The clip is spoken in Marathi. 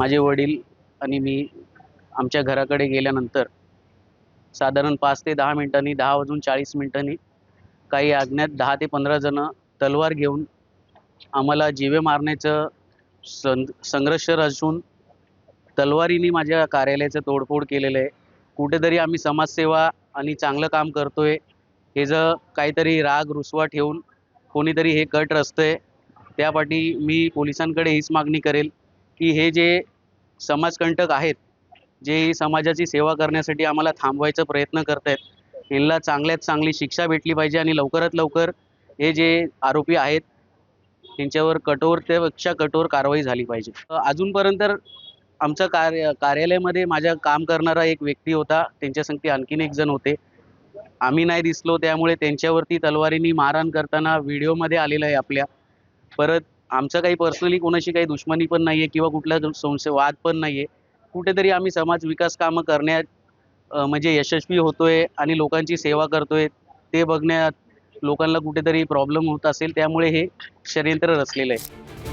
माझे वडील आणि मी आमच्या घराकडे गेल्यानंतर साधारण 5 ते 10 मिनिटांनी 10 वाजून 40 मिनिटांनी काही अज्ञात 10 ते 15 जण तलवार घेऊन आम्हाला जीवे मारण्याचं संघर्ष रचून तलवारीने माझ्या कार्यालयाचं तोडफोड केलेलं आहे। कुठेतरी आम्ही समाजसेवा आणि चांगलं काम करतोय हे जर काहीतरी राग रुसवा ठेवून कोणीतरी हे कट रचतंय, त्यापाठी मी पोलिसांकडे हीच मागणी करेल की हे जे समाजकंटक आहेत, जे समाजाची सेवा करण्यासाठी आम्हाला थांबवायचा प्रयत्न करतायत, यांना चांगल्यात चांगली शिक्षा भेटली पाहिजे आणि लवकरात लवकर हे जे आरोपी आहेत त्यांच्यावर कठोरतेपेक्षा कठोर कारवाई झाली पाहिजे। अजूनपर्यंत आमच्या कार्यालयामध्ये माझ्या काम करणारा एक व्यक्ती होता, त्यांच्यासंगती आणखीन एक जण होते। आम्ही नाही दिसलो त्यामुळे त्यांच्यावरती तलवारीने मारहाण करताना व्हिडिओमध्ये आलेला आहे आपल्या। परत आमचं काही पर्सनली कोणाशी काही दुश्मनी पण नाहीये किंवा कुठला वाद पण नाहीये। कुठेतरी आम्ही समाज विकास कामं करण्यात म्हणजे यशस्वी होतोय आणि लोकांची सेवा करतोय, ते बघण्यात लोकांना कुठेतरी प्रॉब्लेम होत असेल, त्यामुळे हे षडयंत्र रचलेलं आहे।